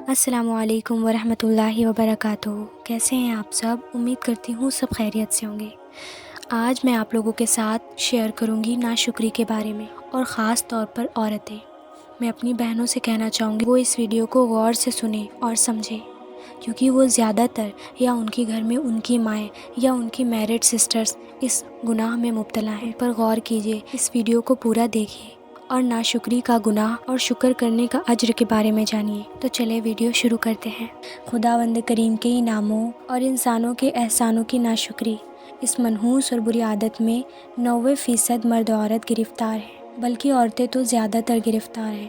السلام علیکم ورحمۃ اللہ وبرکاتہ۔ کیسے ہیں آپ سب؟ امید کرتی ہوں سب خیریت سے ہوں گے۔ آج میں آپ لوگوں کے ساتھ شیئر کروں گی ناشکری کے بارے میں، اور خاص طور پر عورتیں۔ میں اپنی بہنوں سے کہنا چاہوں گی وہ اس ویڈیو کو غور سے سنیں اور سمجھیں، کیونکہ وہ زیادہ تر یا ان کے گھر میں ان کی مائیں یا ان کی میرڈ سسٹرز اس گناہ میں مبتلا ہیں۔ پر غور کیجیے، اس ویڈیو کو پورا دیکھیے اور ناشکری کا گناہ اور شکر کرنے کا اجر کے بارے میں جانیے۔ تو چلے ویڈیو شروع کرتے ہیں۔ خداوند کریم کے انعاموں اور انسانوں کے احسانوں کی ناشکری، اس منحوس اور بری عادت میں 90% مرد و عورت گرفتار ہیں، بلکہ عورتیں تو زیادہ تر گرفتار ہیں۔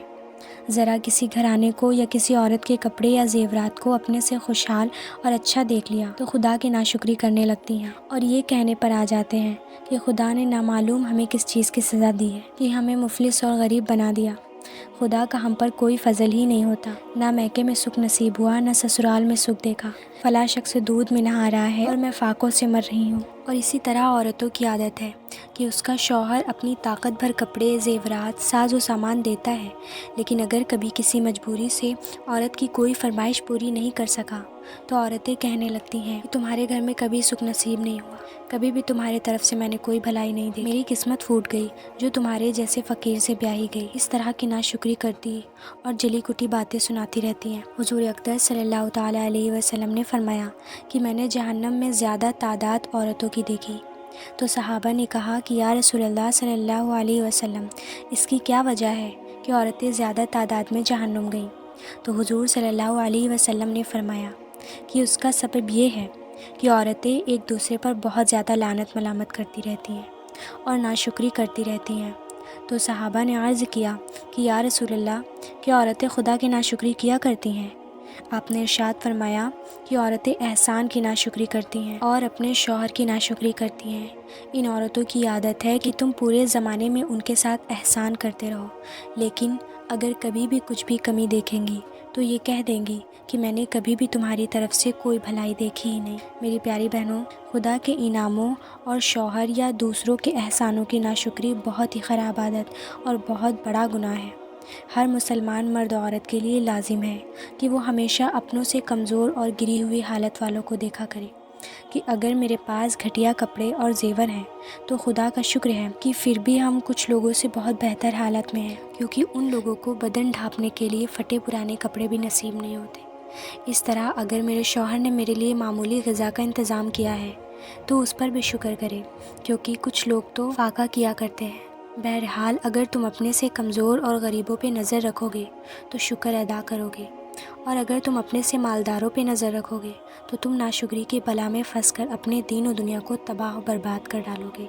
ذرا کسی گھرانے کو یا کسی عورت کے کپڑے یا زیورات کو اپنے سے خوشحال اور اچھا دیکھ لیا تو خدا کی ناشکری کرنے لگتی ہیں، اور یہ کہنے پر آ جاتے ہیں کہ خدا نے نامعلوم ہمیں کس چیز کی سزا دی ہے کہ ہمیں مفلس اور غریب بنا دیا۔ خدا کا ہم پر کوئی فضل ہی نہیں ہوتا، نہ میکے میں سکھ نصیب ہوا، نہ سسرال میں سکھ دیکھا۔ فلاں شخص دودھ میں نہا رہا ہے اور میں فاقوں سے مر رہی ہوں۔ اور اسی طرح عورتوں کی عادت ہے کہ اس کا شوہر اپنی طاقت بھر کپڑے، زیورات، ساز و سامان دیتا ہے، لیکن اگر کبھی کسی مجبوری سے عورت کی کوئی فرمائش پوری نہیں کر سکا تو عورتیں کہنے لگتی ہیں کہ تمہارے گھر میں کبھی سکھ نصیب نہیں ہوا، کبھی بھی تمہارے طرف سے میں نے کوئی بھلائی نہیں دی، میری قسمت پھوٹ گئی جو تمہارے جیسے فقیر سے بیاہی گئی۔ اس طرح کی ناشکری کرتی اور جلی کٹی باتیں سناتی رہتی ہیں۔ حضور اقدس صلی اللہ تعالیٰ علیہ وسلم نے فرمایا کہ میں نے جہنم میں زیادہ تعداد عورتوں کی دیکھی، تو صحابہ نے کہا کہ یا رسول اللہ صلی اللہ علیہ وسلم، اس کی کیا وجہ ہے کہ عورتیں زیادہ تعداد میں جہنم گئیں؟ تو حضور صلی اللہ علیہ وسلم نے فرمایا کہ اس کا سبب یہ ہے کہ عورتیں ایک دوسرے پر بہت زیادہ لعنت ملامت کرتی رہتی ہیں اور ناشکری کرتی رہتی ہیں۔ تو صحابہ نے عرض کیا کہ یا رسول اللہ، کہ عورتیں خدا کی ناشکری کیا کرتی ہیں؟ آپ نے ارشاد فرمایا کہ عورتیں احسان کی ناشکری کرتی ہیں اور اپنے شوہر کی ناشکری کرتی ہیں۔ ان عورتوں کی عادت ہے کہ تم پورے زمانے میں ان کے ساتھ احسان کرتے رہو، لیکن اگر کبھی بھی کچھ بھی کمی دیکھیں گی تو یہ کہہ دیں گی کہ میں نے کبھی بھی تمہاری طرف سے کوئی بھلائی دیکھی ہی نہیں۔ میری پیاری بہنوں، خدا کے انعاموں اور شوہر یا دوسروں کے احسانوں کی ناشکری بہت ہی خراب عادت اور بہت بڑا گناہ ہے۔ ہر مسلمان مرد و عورت کے لیے لازم ہے کہ وہ ہمیشہ اپنوں سے کمزور اور گری ہوئی حالت والوں کو دیکھا کرے کہ اگر میرے پاس گھٹیا کپڑے اور زیور ہیں تو خدا کا شکر ہے کہ پھر بھی ہم کچھ لوگوں سے بہت بہتر حالت میں ہیں، کیونکہ ان لوگوں کو بدن ڈھانپنے کے لیے پھٹے پرانے کپڑے بھی نصیب نہیں ہوتے۔ اس طرح اگر میرے شوہر نے میرے لیے معمولی غذا کا انتظام کیا ہے تو اس پر بھی شکر کرے، کیونکہ کچھ لوگ تو فاقہ کیا کرتے ہیں۔ بہرحال اگر تم اپنے سے کمزور اور غریبوں پہ نظر رکھو گے تو شکر ادا کرو گے، اور اگر تم اپنے سے مالداروں پہ نظر رکھو گے تو تم ناشکری کی بلا میں پھنس کر اپنے دین و دنیا کو تباہ و برباد کر ڈالو گے۔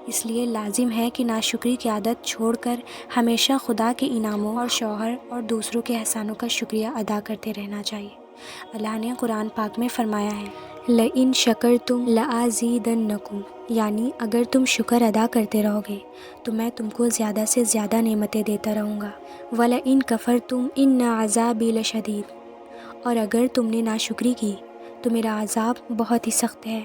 اس لیے لازم ہے کہ ناشکری کی عادت چھوڑ کر ہمیشہ خدا کے انعاموں اور شوہر اور دوسروں کے احسانوں کا شکریہ ادا کرتے رہنا چاہیے۔ اللہ نے قرآن پاک میں فرمایا ہے لَإِن شَكَرْتُمْ لَأَزِيدَنَّكُمْ، یعنی اگر تم شکر ادا کرتے رہو گے تو میں تم کو زیادہ سے زیادہ نعمتیں دیتا رہوں گا۔ وَلَئِن كَفَرْتُمْ إِنَّ عَذَابِي لَشَدِيدٌ، اور اگر تم نے ناشکری کی تو میرا عذاب بہت ہی سخت ہے۔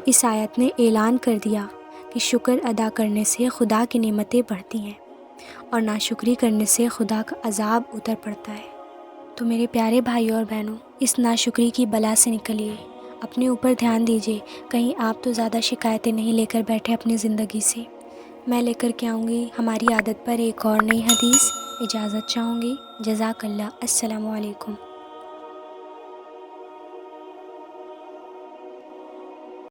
اس آیت نے اعلان کر دیا کہ شکر ادا کرنے سے خدا کی نعمتیں بڑھتی ہیں اور ناشکری کرنے سے خدا کا عذاب اتر پڑتا ہے۔ تو میرے پیارے بھائیوں اور بہنوں، اس ناشکری کی بلا سے نکلیے، اپنے اوپر دھیان دیجیے، کہیں آپ تو زیادہ شکایتیں نہیں لے کر بیٹھے اپنی زندگی سے۔ میں لے کر کے آؤں گی ہماری عادت پر ایک اور نئی حدیث۔ اجازت چاہوں گی۔ جزاک اللہ۔ السلام علیکم۔